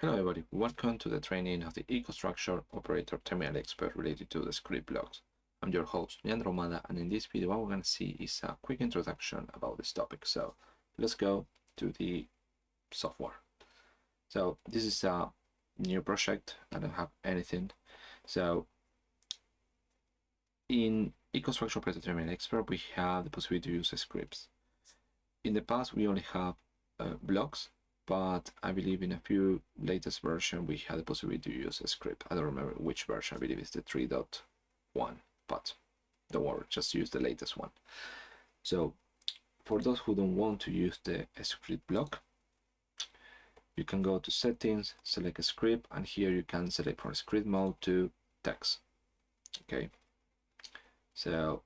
Hello everybody, welcome to the training of the EcoStruxure Operator Terminal Expert related to the script blocks. I'm your host, Leandro Mada, and in this video what we're going to see is a quick introduction about this topic. So let's go to the software. So this is a new project, I don't have anything. So in EcoStruxure Operator Terminal Expert we have the possibility to use scripts. In the past we only have blocks, but I believe in a few latest version we had the possibility to use a script. I don't remember which version, I believe it's the 3.1, but don't worry, just use the latest one. So for those who don't want to use the script block, you can go to settings, select a script, and here you can select from script mode to text. Okay, so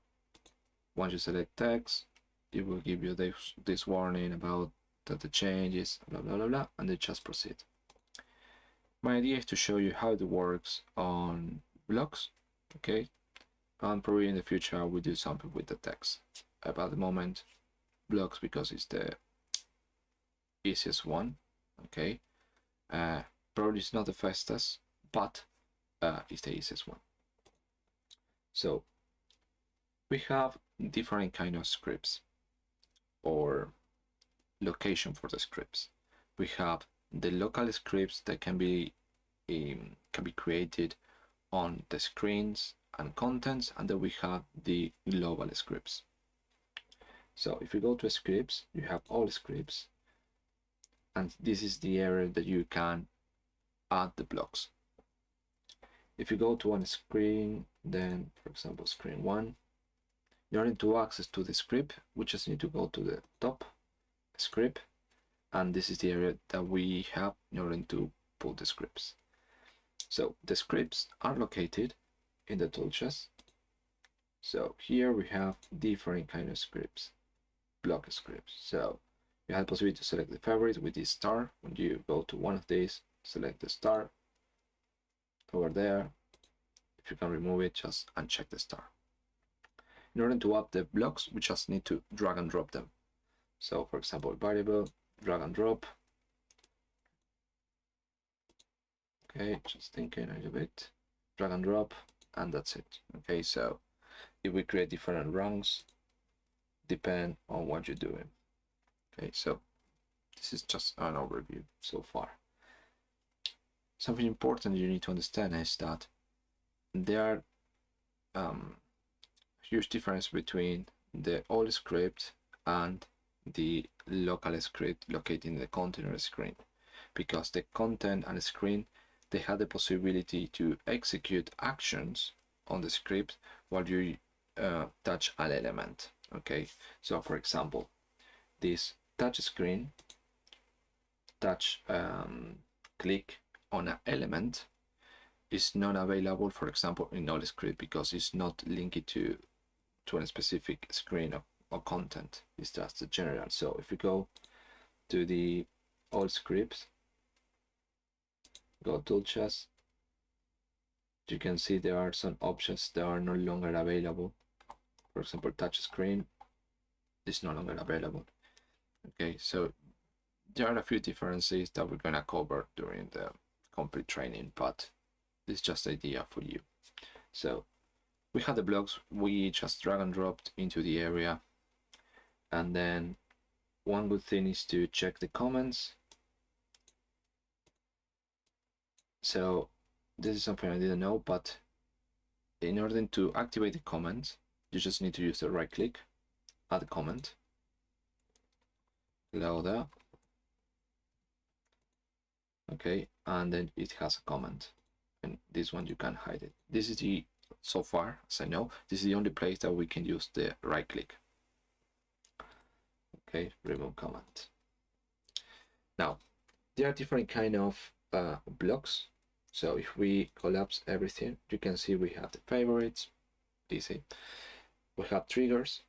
once you select text, it will give you this warning about that the changes, blah blah blah blah, and then just proceed. My idea is to show you how it works on blocks, okay? And probably in the future I will do something with the text. At the moment, blocks because it's the easiest one, okay? Probably it's not the fastest, but it's the easiest one. So we have different kind of scripts or location for the scripts. We have the local scripts that can be created on the screens and contents, and then we have the global scripts. So if you go to scripts, you have all scripts, and this is the area that you can add the blocks. If you go to one screen, then for example screen 1, in order to access to the script, we just need to go to the top script, and this is the area that we have in order to put the scripts. So the scripts are located in the tool chest. So here we have different kind of scripts, block scripts. So you have the possibility to select the favorite with this star. When you go to one of these, select the star over there. If you can remove it, just uncheck the star. In order to add the blocks, we just need to drag and drop them. So for example, variable, drag and drop. Okay, just thinking a little bit, drag and drop, and that's it. Okay, so it will create different rungs, depend on what you're doing. Okay, so this is just an overview so far. Something important you need to understand is that there are huge difference between the old script and the local script located in the container screen, because the content and the screen, they have the possibility to execute actions on the script while you touch an element. Okay, so for example, this touch screen, click on an element is not available, for example, in all script because it's not linked to a specific screen or content. It's just the general. So if we go to the all scripts, go tool chest, you can see there are some options that are no longer available. For example, touch screen is no longer available. Okay, so there are a few differences that we're gonna cover during the complete training, but this is just the idea for you. So we have the blocks, we just drag and dropped into the area, and then one good thing is to check the comments. So this is something I didn't know, but in order to activate the comment, you just need to use the right click, add a comment, load up, okay, and then it has a comment, and this one you can hide it. This is the, so far as I know, this is the only place that we can use the right click. Okay, remove comment. Now there are different kind of blocks. So if we collapse everything, you can see we have the favorites, easy. We have triggers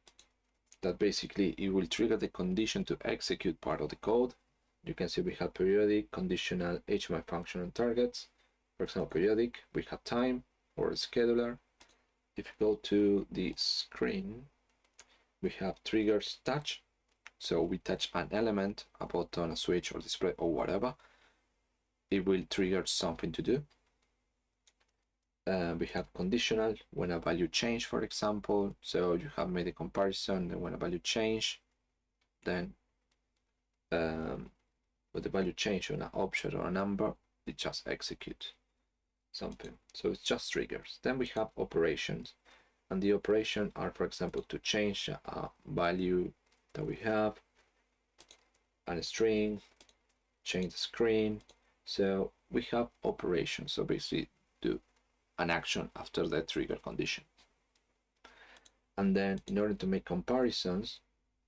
that basically it will trigger the condition to execute part of the code. You can see we have periodic, conditional, HMI function and targets. For example, periodic, we have time or scheduler. If you go to the screen, we have triggers touch. So we touch an element, a button, a switch or display or whatever. it will trigger something to do. We have conditional when a value change, for example. So you have made a comparison, and when a value change, then with the value change on an object or a number, it just executes something. So it's just triggers. Then we have operations, and the operation are, for example, to change a value that we have, and a string, change the screen. So we have operations. So basically do an action after the trigger condition. And then in order to make comparisons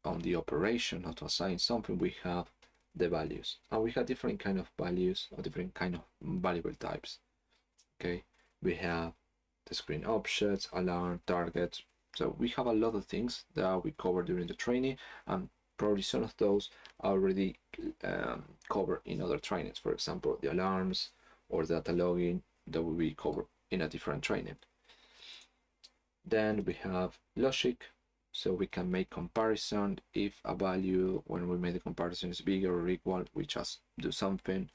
on the operation or to assign something, we have the values, and we have different kind of values or different kind of variable types. Okay, we have the screen objects, alarm, target. So we have a lot of things that we covered during the training, and probably some of those are already covered in other trainings. For example, the alarms or data logging that will be covered in a different training. Then we have logic, so we can make comparison. If a value, when we make the comparison, is bigger or equal, we just do something.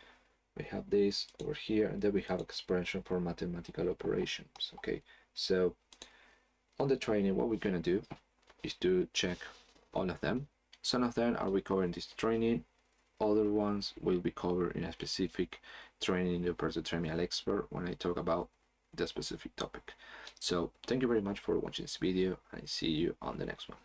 We have this over here, and then we have expression for mathematical operations. Okay, so on the training, what we're gonna do is to check all of them. Some of them are we covering in this training, other ones will be covered in a specific training in the Operator Terminal Expert when I talk about the specific topic. So thank you very much for watching this video, and I see you on the next one.